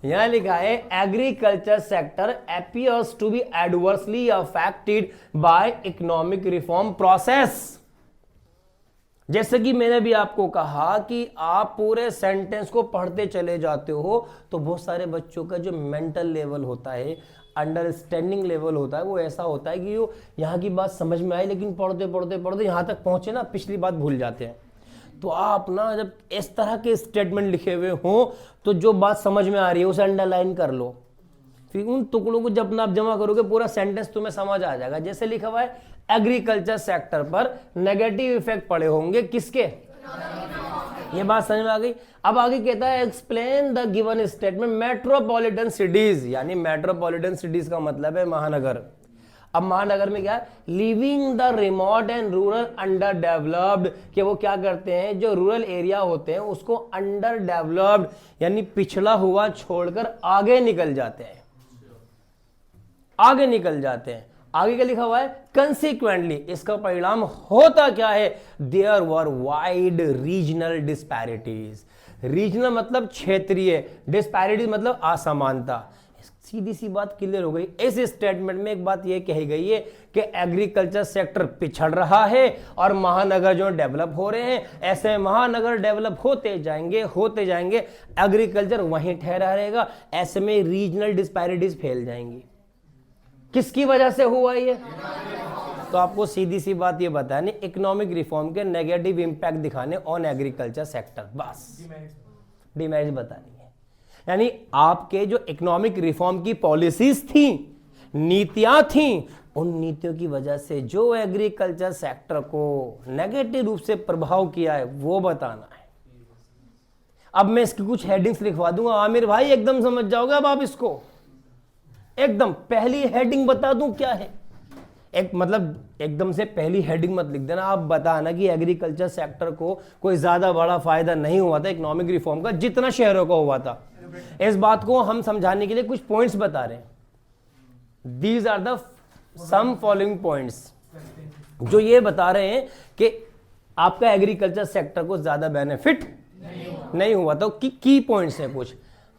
यहां लिखा है agriculture sector appears to be adversely affected by economic reform process. जैसे कि मैंने भी आपको कहा कि आप पूरे सेंटेंस को पढ़ते चले जाते हो तो बहुत सारे बच्चों का जो मेंटल लेवल होता है, अंडरस्टैंडिंग लेवल होता है, वो ऐसा होता है कि वो यहाँ की बात समझ में आई लेकिन पढ़ते पढ़ते पढ़ते यहाँ तक पहुंचे ना, पिछली बात भूल जाते हैं। तो आप ना जब इस तरह के स्टेटमेंट लिखे हुए हों तो जो बात समझ में आ रही है उसे अंडरलाइन कर लो, फिर उन टुकड़ों को जब आप जमा करोगे पूरा सेंटेंस तुम्हें समझ आ जाएगा। जैसे लिखा हुआ है एग्रीकल्चर सेक्टर पर नेगेटिव इफेक्ट पड़े होंगे किसके, ये बात समझ में आ गई। अब आगे कहता है explain the given statement metropolitan cities, यानी मेट्रोपॉलिटन सिटीज का मतलब है महानगर। अब महानगर में क्या है, living the remote and rural under developed, कि वो क्या करते हैं, जो रूरल एरिया होते हैं उसको अंडर डेवलप्ड यानी पिछड़ा हुआ छोड़कर आगे निकल जाते हैं, आगे निकल जाते हैं। आगे क्या लिखा हुआ है, कंसिक्वेंटली, इसका परिणाम होता क्या है, there were wide regional disparities. Regional मतलब क्षेत्रीय, डिस्पैरिटीज मतलब असमानता। सीधी सी बात क्लियर हो गई। इस स्टेटमेंट में एक बात यह कही गई है कि एग्रीकल्चर सेक्टर पिछड़ रहा है और महानगर जो डेवलप हो रहे हैं, ऐसे महानगर डेवलप होते जाएंगे, एग्रीकल्चर वहीं ठहरा रहेगा, ऐसे में रीजनल डिस्पैरिटीज फैल जाएंगी। किसकी वजह से हुआ ये, तो आपको सीधी सी बात ये बतानी, इकोनॉमिक रिफॉर्म के नेगेटिव इंपैक्ट दिखाने ऑन एग्रीकल्चर सेक्टर, बस डिमेरिट्स बतानी है। यानी आपके जो इकोनॉमिक रिफॉर्म की पॉलिसीज थी, नीतियां थी, उन नीतियों की वजह से जो एग्रीकल्चर सेक्टर को नेगेटिव रूप से प्रभाव किया है वो बताना है। अब मैं इसकी कुछ हेडिंग्स लिखवा दूंगा, आमिर भाई एकदम समझ जाओगे अब आप इसको, एकदम पहली हेडिंग बता दूं क्या है, एक मतलब एकदम से पहली हेडिंग मत लिख देना, आप बताना कि एग्रीकल्चर सेक्टर को कोई ज्यादा बड़ा फायदा नहीं हुआ था इकोनॉमिक रिफॉर्म का जितना शहरों का हुआ था। इस बात को हम समझाने के लिए कुछ पॉइंट्स बता रहे हैं। These are the some following points जो ये बता रहे हैं कि आपका एग्रीकल्चर सेक्टर को ज्यादा बेनिफिट नहीं हुआ। तो की पॉइंट्स हैं कुछ।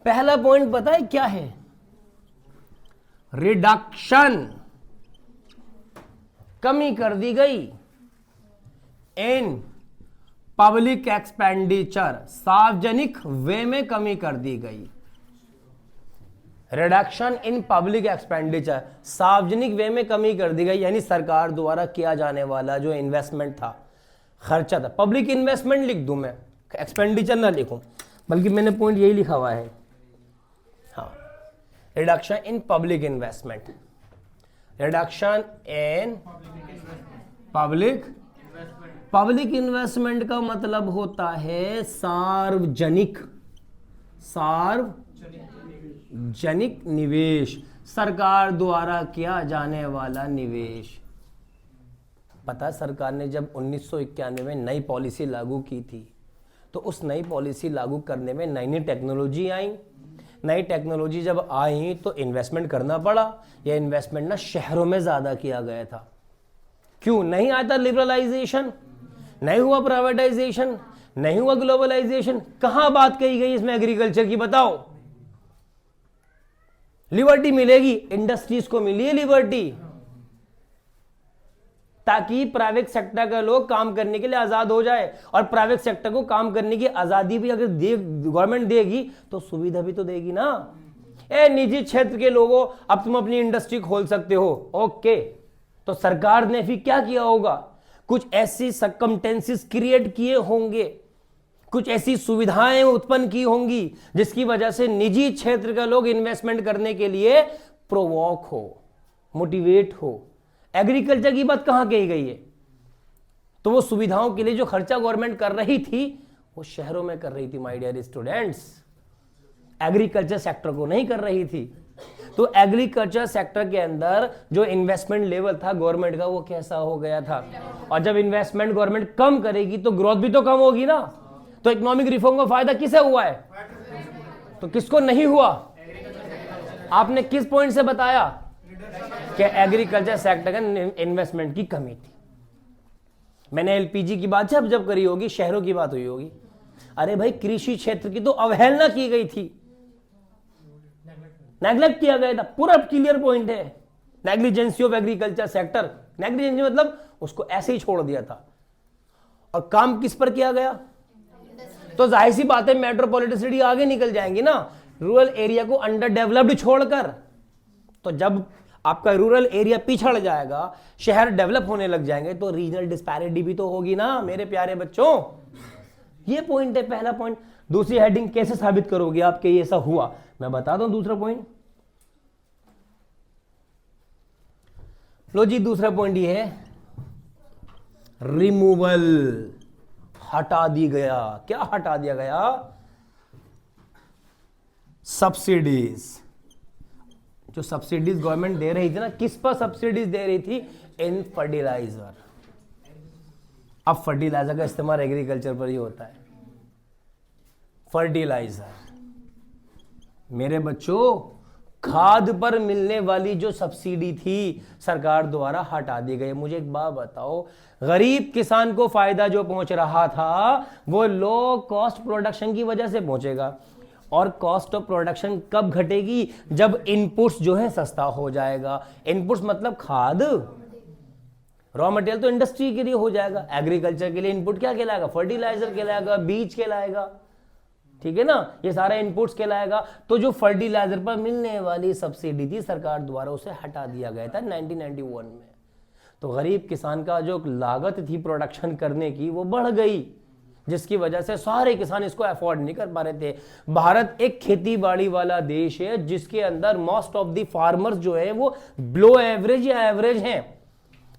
पहला पॉइंट पता है क्या है, रिडक्शन, कमी कर दी गई इन पब्लिक एक्सपेंडिचर, सार्वजनिक व्यय में कमी कर दी गई। रिडक्शन इन पब्लिक एक्सपेंडिचर, सार्वजनिक व्यय में कमी कर दी गई, यानी सरकार द्वारा किया जाने वाला जो इन्वेस्टमेंट था, खर्चा था। पब्लिक इन्वेस्टमेंट लिख दूं मैं, एक्सपेंडिचर ना लिखूं, बल्कि मैंने पॉइंट यही लिखा हुआ है, हाँ, reduction in public investment, reduction in public investment का मतलब होता है सार्वजनिक निवेश, सरकार द्वारा किया जाने वाला निवेश। पता है सरकार ने जब 1991 में नई पॉलिसी लागू की थी तो उस नई पॉलिसी लागू करने में नई नई टेक्नोलॉजी आई। नई टेक्नोलॉजी जब आई तो इन्वेस्टमेंट करना पड़ा। यह इन्वेस्टमेंट ना शहरों में ज्यादा किया गया था। क्यों नहीं आया था लिबरलाइजेशन, नहीं हुआ प्राइवेटाइजेशन, नहीं हुआ ग्लोबलाइजेशन। कहां बात कही गई इसमें एग्रीकल्चर की, बताओ। लिबर्टी मिलेगी, इंडस्ट्रीज को मिली है लिबर्टी, ताकि प्राइवेट सेक्टर के लोग काम करने के लिए आजाद हो जाए। और प्राइवेट सेक्टर को काम करने की आजादी भी अगर गवर्नमेंट देगी तो सुविधा भी तो देगी ना। निजी क्षेत्र के लोगों, अब तुम अपनी इंडस्ट्री खोल सकते हो, ओके। तो सरकार ने फिर क्या किया होगा, कुछ ऐसी सर्कमस्टेंसेस क्रिएट किए होंगे, कुछ ऐसी सुविधाएं उत्पन्न की होंगी जिसकी वजह से निजी क्षेत्र के लोग इन्वेस्टमेंट करने के लिए प्रोवोक हो, मोटिवेट हो। एग्रीकल्चर की बात कहां कही गई है, तो वो सुविधाओं के लिए जो खर्चा गवर्नमेंट कर रही थी वो शहरों में कर रही थी my dear students, agriculture sector को नहीं कर रही थी। तो एग्रीकल्चर सेक्टर के अंदर जो इन्वेस्टमेंट लेवल था गवर्नमेंट का वो कैसा हो गया था। और जब इन्वेस्टमेंट गवर्नमेंट कम करेगी तो ग्रोथ भी तो कम होगी ना। तो इकोनॉमिक रिफॉर्म का फायदा किसे हुआ है, तो किसको नहीं हुआ। आपने किस पॉइंट से बताया कि एग्रीकल्चर सेक्टर का इन्वेस्टमेंट की कमी थी। मैंने एलपीजी की बात जब करी होगी, शहरों की बात हुई होगी। अरे भाई कृषि क्षेत्र की तो अवहेलना की गई थी। नेग्लेक्ट किया गया था, पूरा क्लियर पॉइंट है। Negligence of agriculture sector, negligence मतलब उसको ऐसे ही छोड़ दिया था। और काम किस पर किया गया? तो जाहिर सी बात है मेट्रोपॉलिटन सिटी आगे निकल जाएंगी ना, रूरल एरिया को अंडर डेवलप्ड छोड़कर। तो जब आपका रूरल एरिया पिछड़ जाएगा, शहर डेवलप होने लग जाएंगे, तो रीजनल डिस्पैरिटी भी तो होगी ना मेरे प्यारे बच्चों। ये पॉइंट है, पहला पॉइंट। दूसरी हेडिंग, कैसे साबित करोगे आपके ये ऐसा हुआ? मैं बता दूं दूसरा पॉइंट। लो जी, दूसरा पॉइंट ये है, रिमूवल, हटा दी गया। क्या हटा दिया गया? सब्सिडीज। जो सब्सिडीज गवर्नमेंट दे रही थी ना, किस पर सब्सिडीज दे रही थी? इन फर्टिलाइजर। अब फर्टिलाइजर का इस्तेमाल एग्रीकल्चर पर ही होता है। फर्टिलाइजर, मेरे बच्चों, खाद पर मिलने वाली जो सब्सिडी थी सरकार द्वारा हटा दी गई। मुझे एक बात बताओ, गरीब किसान को फायदा जो पहुंच रहा था वो लो कॉस्ट प्रोडक्शन की वजह से पहुंचेगा। और कॉस्ट ऑफ प्रोडक्शन कब घटेगी? जब इनपुट्स जो है सस्ता हो जाएगा। इनपुट्स मतलब खाद, रॉ मटेरियल तो इंडस्ट्री के लिए हो जाएगा। एग्रीकल्चर के लिए इनपुट क्या कहलाएगा? फर्टिलाइजर कहलाएगा, बीज कहलाएगा, ठीक है ना, ये सारा इनपुट्स कहलाएगा। तो जो फर्टिलाइजर पर मिलने वाली सब्सिडी थी सरकार द्वारा, उसे हटा दिया गया था 1991 में। तो गरीब किसान का जो लागत थी प्रोडक्शन करने की वो बढ़ गई, जिसकी वजह से सारे किसान इसको अफोर्ड नहीं कर पा रहे थे। भारत एक खेती बाड़ी वाला देश है जिसके अंदर मोस्ट ऑफ द फार्मर्स जो है वो बिलो एवरेज या एवरेज हैं।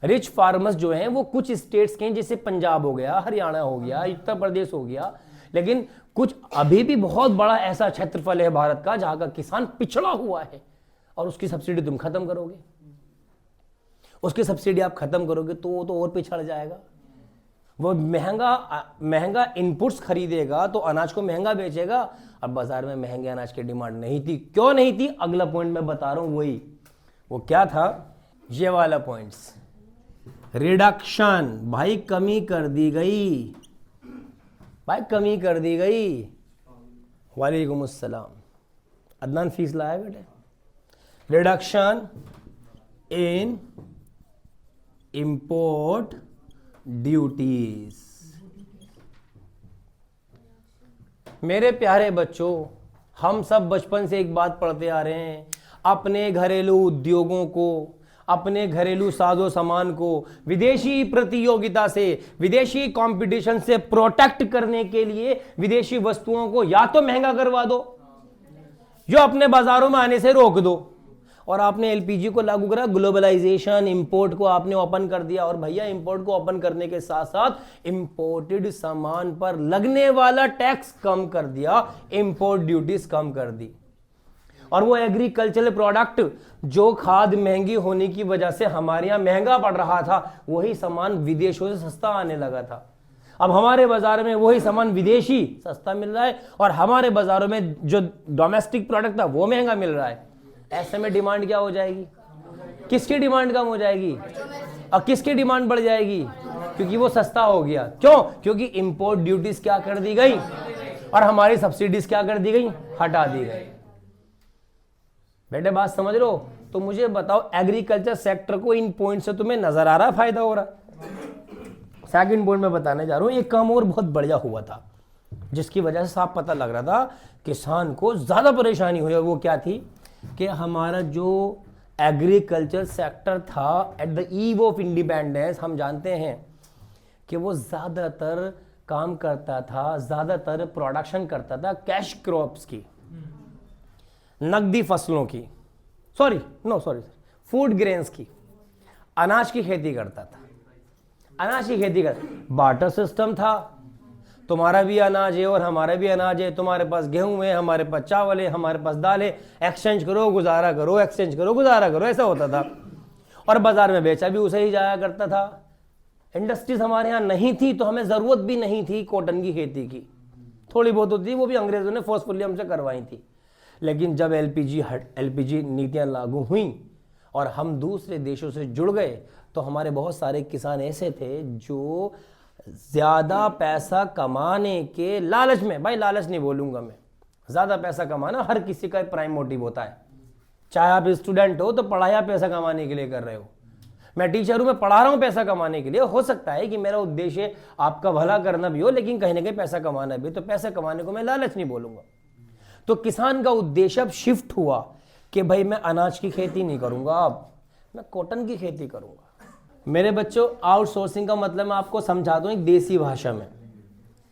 रिच फार्मर्स जो हैं वो कुछ स्टेट्स के हैं, जैसे पंजाब हो गया, हरियाणा हो गया, उत्तर प्रदेश हो गया, लेकिन कुछ अभी भी बहुत बड़ा ऐसा क्षेत्रफल है भारत का जहां का किसान पिछड़ा हुआ है। और उसकी सब्सिडी तुम खत्म करोगे, उसकी सब्सिडी आप खत्म करोगे तो वो तो और पिछड़ जाएगा। वो महंगा इनपुट्स खरीदेगा तो अनाज को महंगा बेचेगा। अब बाजार में महंगे अनाज की डिमांड नहीं थी। क्यों नहीं थी? अगला पॉइंट मैं बता रहा हूं, वही वो क्या था, ये वाला पॉइंट्स, रिडक्शन। भाई कमी कर दी गई, भाई कमी कर दी गई। वालेकुम अस्सलाम। अदनान फीस लाया बेटे। Reduction in import duties. मेरे प्यारे बच्चों, हम सब बचपन से एक बात पढ़ते आ रहे हैं, अपने घरेलू उद्योगों को, अपने घरेलू साजो सामान को विदेशी प्रतियोगिता से, विदेशी कंपटीशन से प्रोटेक्ट करने के लिए विदेशी वस्तुओं को या तो महंगा करवा दो, जो अपने बाजारों में आने से रोक दो। और आपने एलपीजी को लागू करा, ग्लोबलाइजेशन, इंपोर्ट को आपने ओपन कर दिया। और भैया इंपोर्ट को ओपन करने के साथ साथ इंपोर्टेड सामान पर लगने वाला टैक्स कम कर दिया, इंपोर्ट ड्यूटीज कम कर दी। और वो एग्रीकल्चरल प्रोडक्ट जो खाद महंगी होने की वजह से हमारे यहां महंगा पड़ रहा था, वही सामान विदेशों से सस्ता आने लगा था। अब हमारे बाजार में वही सामान विदेशी सस्ता मिल रहा है और हमारे बाजारों में जो डोमेस्टिक प्रोडक्ट था वो महंगा मिल रहा है। ऐसे में डिमांड क्या हो जाएगी? किसकी डिमांड कम हो जाएगी और किसकी डिमांड बढ़ जाएगी? क्योंकि वो सस्ता हो गया। क्यों? क्योंकि इंपोर्ट ड्यूटीज क्या कर दी गई और हमारी सब्सिडीज क्या कर दी गई? हटा दी गई। बेटे बात समझ रहे हो? तो मुझे बताओ, एग्रीकल्चर सेक्टर को इन पॉइंट से तुम्हें नजर आ रहा है फायदा हो रहा है? सेकंड पॉइंट में बताने जा रहा हूं, एक काम और बहुत बढ़िया हुआ था जिसकी वजह से साफ पता लग रहा था किसान को ज्यादा परेशानी हुई। और वो क्या थी कि हमारा जो एग्रीकल्चर सेक्टर था at the eve of independence, हम जानते हैं कि वो ज्यादातर काम करता था, ज्यादातर प्रोडक्शन करता था कैश क्रॉप्स की, नकदी फसलों की, फूड ग्रेन्स की, अनाज की खेती करता था। अनाज की खेती कर, बार्टर सिस्टम था, तुम्हारा भी अनाज है और हमारा भी अनाज है, तुम्हारे पास गेहूं है, हमारे पास चावल है, हमारे पास दाल है, एक्सचेंज करो गुजारा करो, एक्सचेंज करो गुजारा करो, ऐसा होता था। और बाजार में बेचा भी उसे ही जाया करता था। इंडस्ट्रीज हमारे यहाँ नहीं थी तो हमें जरूरत भी नहीं थी कॉटन की खेती की, थोड़ी बहुत होती, वो भी अंग्रेजों ने फोर्सफुली हमसे करवाई थी। लेकिन जब एलपीजी नीतियां लागू हुई और हम दूसरे देशों से जुड़ गए तो हमारे बहुत सारे किसान ऐसे थे जो ज्यादा पैसा कमाने के लालच में, भाई लालच नहीं बोलूंगा मैं, ज्यादा पैसा कमाना हर किसी का प्राइम मोटिव होता है, चाहे आप स्टूडेंट हो तो पढ़ाई आप पैसा कमाने के लिए कर रहे हो, मैं टीचर हूं, मैं पढ़ा रहा हूं पैसा कमाने के लिए। हो सकता है कि मेरा उद्देश्य आपका भला करना भी हो, लेकिन कहीं ना कहीं पैसा कमाना भी, तो पैसा कमाने को मैं लालच नहीं बोलूंगा। तो किसान का उद्देश्य अब शिफ्ट हुआ कि भाई मैं अनाज की खेती नहीं करूंगा, अब मैं कॉटन की खेती करूंगा। मेरे बच्चों, आउटसोर्सिंग का मतलब मैं आपको समझा दूं एक देसी भाषा में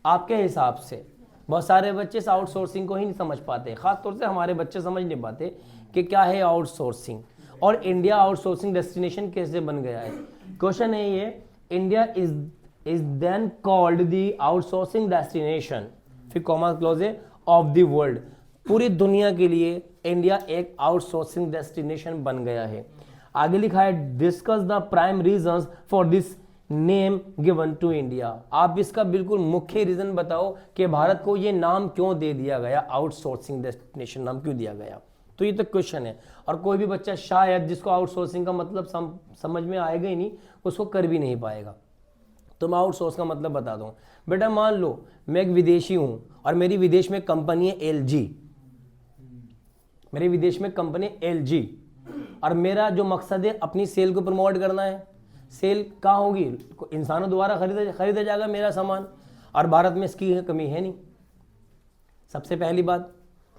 आपके हिसाब से। बहुत सारे बच्चे इस आउटसोर्सिंग को ही नहीं समझ पाते, खासतौर से हमारे बच्चे समझ नहीं पाते कि क्या है आउटसोर्सिंग और इंडिया आउटसोर्सिंग डेस्टिनेशन कैसे बन गया है। क्वेश्चन है ये, India is then called the outsourcing destination, फिर कॉमा क्लोज है, ऑफ द वर्ल्ड। पूरी दुनिया के लिए इंडिया एक आउटसोर्सिंग डेस्टिनेशन बन गया है। आगे लिखा है discuss the prime reasons for this name given to India. आप इसका बिल्कुल मुख्य रीजन बताओ कि भारत को ये नाम क्यों दे दिया गया, आउटसोर्सिंग डेस्टिनेशन नाम क्यों दिया गया। तो ये तो क्वेश्चन है, और कोई भी बच्चा शायद जिसको आउटसोर्सिंग का मतलब समझ में आएगा ही नहीं, उसको कर भी नहीं पाएगा। तो मैं आउटसोर्स का मतलब बता दूं। बेटा मान लो मैं एक विदेशी हूं और मेरी विदेश में कंपनी है LG, मेरे विदेश में कंपनी LG, और मेरा जो मकसद है अपनी सेल को प्रमोट करना है। सेल कहाँ होगी, इंसानों द्वारा खरीदा जाएगा मेरा सामान, और भारत में इसकी कमी है नहीं। सबसे पहली बात,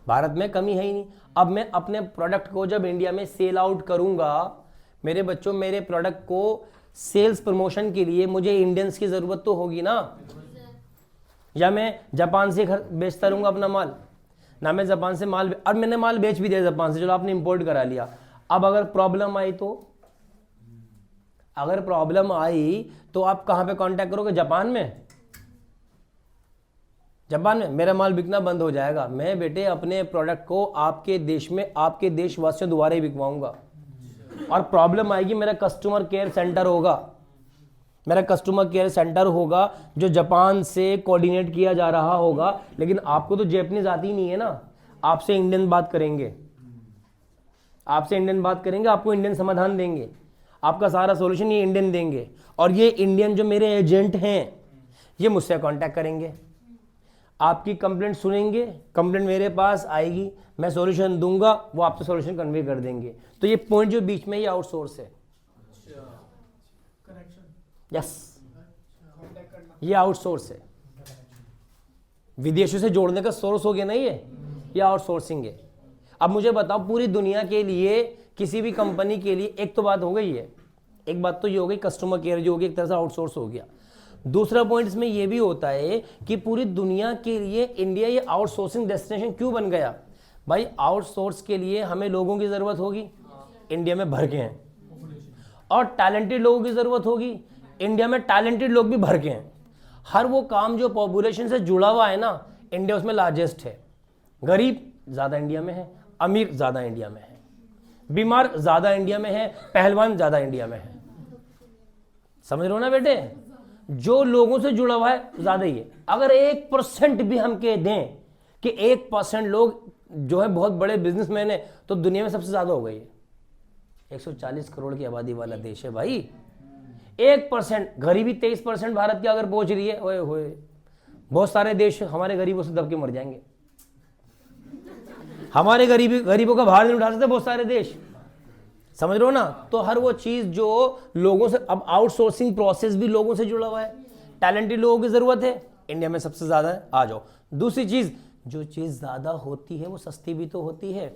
भारत में कमी है ही नहीं। अब मैं अपने प्रोडक्ट को जब इंडिया में सेल आउट करूंगा, मेरे बच्चों, मेरे प्रोडक्ट को सेल्स प्रमोशन के लिए मुझे इंडियंस की जरूरत तो होगी ना। या मैं जापान से बेचता रहूंगा अपना माल, ना मैं जापान से माल, और मैंने माल बेच भी दिया जापान से, चलो आपने इंपोर्ट करा लिया। अब अगर प्रॉब्लम आई तो आप कहां पे कांटेक्ट करोगे, जापान में। जापान में मेरा माल बिकना बंद हो जाएगा। मैं बेटे अपने प्रोडक्ट को आपके देश में आपके देशवासियों द्वारा ही बिकवाऊंगा, और प्रॉब्लम आएगी मेरा कस्टमर केयर सेंटर होगा, मेरा कस्टमर केयर सेंटर होगा जो जापान से कोऑर्डिनेट किया जा रहा होगा। लेकिन आपको तो जैपनीज आती नहीं है ना, आपसे इंडियन बात करेंगे, आपको इंडियन समाधान देंगे, आपका सारा सॉल्यूशन ये इंडियन देंगे, और ये इंडियन जो मेरे एजेंट हैं ये मुझसे कांटेक्ट करेंगे, आपकी कंप्लेंट सुनेंगे, कंप्लेंट मेरे पास आएगी, मैं सॉल्यूशन दूंगा, वो आपसे सॉल्यूशन कन्वे कर देंगे। तो ये पॉइंट जो बीच में ये आउटसोर्स है, यस, ये आउटसोर्स है। विदेशों से जोड़ने का सोर्स हो गया ना ये आउटसोर्सिंग है। अब मुझे बताओ, पूरी दुनिया के लिए किसी भी कंपनी के लिए एक तो बात हो गई है, एक बात तो ये हो गई कस्टमर केयर जो होगी, एक तरह से आउटसोर्स हो गया। दूसरा पॉइंट इसमें यह भी होता है कि पूरी दुनिया के लिए इंडिया ये आउटसोर्सिंग डेस्टिनेशन क्यों बन गया। भाई आउटसोर्स के लिए हमें लोगों की जरूरत होगी, इंडिया में भर के हैं, और टैलेंटेड लोगों की जरूरत होगी, इंडिया में टैलेंटेड लोग भी भर के हैं। हर वो काम जो पॉपुलेशन से जुड़ा हुआ है ना, इंडिया उसमें लार्जेस्ट है। गरीब ज्यादा इंडिया में है, अमीर ज्यादा इंडिया में है, बीमार ज्यादा इंडिया में है, पहलवान ज्यादा इंडिया में है। समझ रहे हो ना बेटे, जो लोगों से जुड़ा हुआ है ज्यादा ही है। अगर 1% भी हम कह दें कि 1% लोग जो है बहुत बड़े बिजनेसमैन है, तो दुनिया में सबसे ज्यादा हो गई है। 140 करोड़ की आबादी वाला देश है भाई। 1% गरीबी 23% भारत की अगर पहुंच रही है, ओए होए, बहुत सारे देश हमारे गरीबों से दब के मर जाएंगे। हमारे गरीबों का भार नहीं उठा सकते बहुत सारे देश, समझ रहे हो ना। तो हर वो चीज जो लोगों से, अब आउटसोर्सिंग प्रोसेस भी लोगों से जुड़ा हुआ है, टैलेंटेड लोगों की जरूरत है, इंडिया में सबसे ज्यादा है। आ जाओ, दूसरी चीज, जो चीज ज्यादा होती है वो सस्ती भी तो होती है।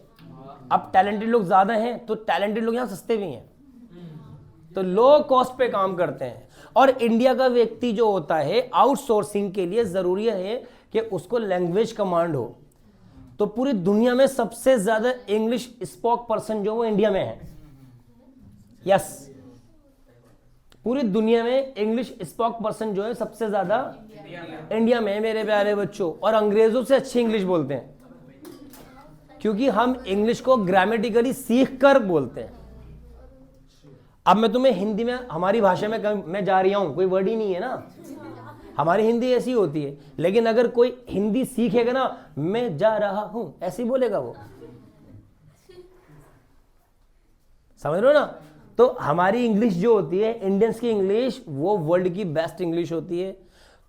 अब टैलेंटेड लोग ज्यादा हैं तो टैलेंटेड लोग यहां सस्ते भी हैं, तो लो कॉस्ट पे काम करते हैं। और इंडिया का व्यक्ति जो होता है आउटसोर्सिंग के लिए जरूरी है कि उसको लैंग्वेज कमांड हो। तो पूरी दुनिया में सबसे ज्यादा इंग्लिश स्पोक पर्सन जो वो इंडिया में है। यस, पूरी दुनिया में इंग्लिश स्पोक पर्सन जो है सबसे ज्यादा इंडिया में है मेरे प्यारे बच्चों। और अंग्रेजों से अच्छी इंग्लिश बोलते हैं, क्योंकि हम इंग्लिश को ग्रामेटिकली सीख कर बोलते हैं। अब मैं तुम्हें हिंदी में, हमारी भाषा में मैं जा रहा हूं, कोई वर्ड ही नहीं है ना, हमारी हिंदी ऐसी होती है। लेकिन अगर कोई हिंदी सीखेगा ना, मैं जा रहा हूं ऐसे ही बोलेगा वो, समझ रहे हो ना। तो हमारी इंग्लिश जो होती है, इंडियंस की इंग्लिश, वो वर्ल्ड की बेस्ट इंग्लिश होती है।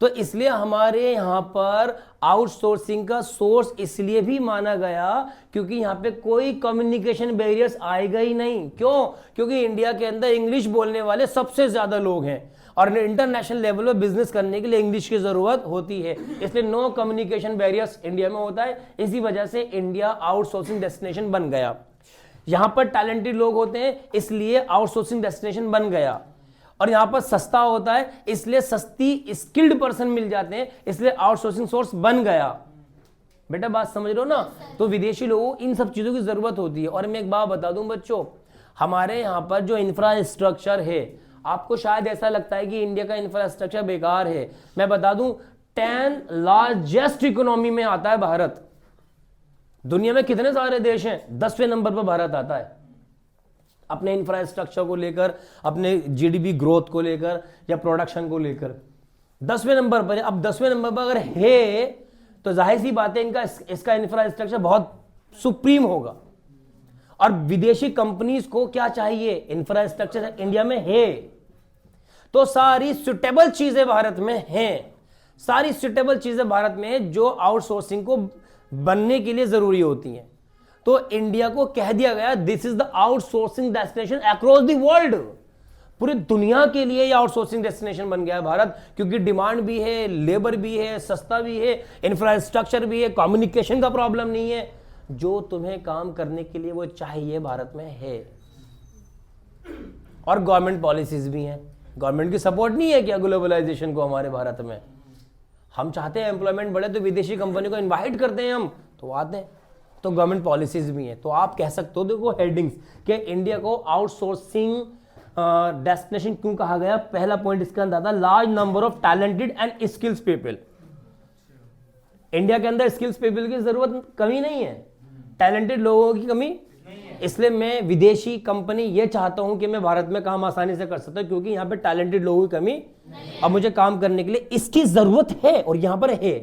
तो इसलिए हमारे यहां पर आउटसोर्सिंग का सोर्स इसलिए भी माना गया क्योंकि यहां पे कोई कम्युनिकेशन बैरियर्स आएगा ही नहीं। क्यों? क्योंकि इंडिया के अंदर इंग्लिश बोलने वाले सबसे ज्यादा लोग हैं और इंटरनेशनल लेवल पे बिजनेस करने के लिए इंग्लिश की जरूरत होती है, इसलिए नो कम्युनिकेशन बैरियर्स इंडिया में होता है। इसी वजह से इंडिया आउटसोर्सिंग डेस्टिनेशन बन गया। यहां पर टैलेंटेड लोग होते हैं इसलिए आउटसोर्सिंग डेस्टिनेशन बन गया, और यहां पर सस्ता होता है इसलिए सस्ती स्किल्ड पर्सन मिल जाते हैं, इसलिए आउटसोर्सिंग सोर्स बन गया। बेटा बात समझ रहे हो ना? तो विदेशी लोगों को इन सब चीजों की जरूरत होती है। और मैं एक बात बता दूं बच्चों, हमारे यहां पर जो इंफ्रास्ट्रक्चर है, आपको शायद ऐसा लगता है कि इंडिया का इंफ्रास्ट्रक्चर बेकार है। मैं बता दूं 10 लार्जेस्ट इकोनॉमी में आता है भारत। दुनिया में कितने सारे देश हैं? 10वें नंबर पर भारत आता है अपने इंफ्रास्ट्रक्चर को लेकर, अपने जीडीपी ग्रोथ को लेकर या प्रोडक्शन को लेकर 10वें नंबर पर है। अब 10वें नंबर पर अगर है तो जाहिर सी बात है इसका इंफ्रास्ट्रक्चर बहुत सुप्रीम होगा। और विदेशी कंपनीज को क्या चाहिए? इंफ्रास्ट्रक्चर इंडिया में है, तो सारी सुटेबल चीजें भारत में हैं, सारी सुटेबल चीजें भारत में है जो आउटसोर्सिंग को बनने के लिए जरूरी होती हैं। तो इंडिया को कह दिया गया this is the outsourcing destination across the world. पूरी दुनिया के लिए ये आउटसोर्सिंग डेस्टिनेशन बन गया है भारत, क्योंकि डिमांड भी है, लेबर भी है, सस्ता भी है, इंफ्रास्ट्रक्चर भी है, कम्युनिकेशन का प्रॉब्लम नहीं है। जो तुम्हें काम करने के लिए वो चाहिए भारत में है। और गवर्नमेंट पॉलिसीज भी हैं। गवर्नमेंट की सपोर्ट नहीं है क्या ग्लोबलाइजेशन को हमारे भारत में? हम चाहते हैं एम्प्लॉयमेंट बढ़े तो विदेशी कंपनी को इनवाइट करते हैं हम, तो आते हैं। तो गवर्नमेंट पॉलिसीज भी हैं। तो आप कह सकते हो देखो हेडिंग्स कि इंडिया को आउटसोर्सिंग डेस्टिनेशन क्यों कहा गया। पहला पॉइंट इसका अंदर था large number of talented and skills people. India के अंदर स्किल्स पीपल की जरूरत कमी नहीं है, टैलेंटेड लोगों की कमी, इसलिए मैं विदेशी कंपनी ये चाहता हूं कि मैं भारत में काम आसानी से कर सकता हूं, क्योंकि यहां पे टैलेंटेड लोगों की कमी अब मुझे काम करने के लिए इसकी जरूरत है और यहां पर है।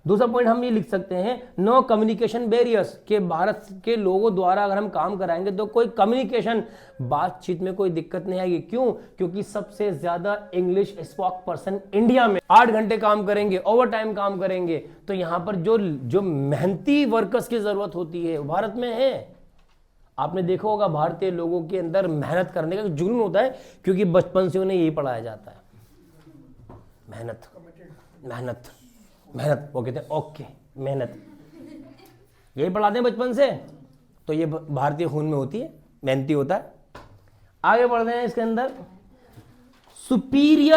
दूसरा पॉइंट हम ये लिख सकते हैं नो कम्युनिकेशन बैरियर्स, के भारत के लोगों द्वारा अगर हम काम कराएंगे तो कोई कम्युनिकेशन बातचीत में कोई दिक्कत नहीं आएगी। क्यों? क्योंकि सबसे ज्यादा इंग्लिश स्पोक पर्सन इंडिया में 8 घंटे काम करेंगे, ओवर टाइम काम करेंगे, तो यहां पर जो मेहनती वर्कर्स की जरूरत होती है भारत में है। आपने देखा होगा भारतीय लोगों के अंदर मेहनत करने का जुनून होता है, क्योंकि बचपन से उन्हें यही पढ़ाया जाता है, मेहनत मेहनत मेहनत। वो कहते हैं ओके मेहनत, यही पढ़ाते हैं बचपन से, तो ये भारतीय खून में होती है, मेहनती होता है। आगे बढ़ते हैं इसके अंदर सुपीरियर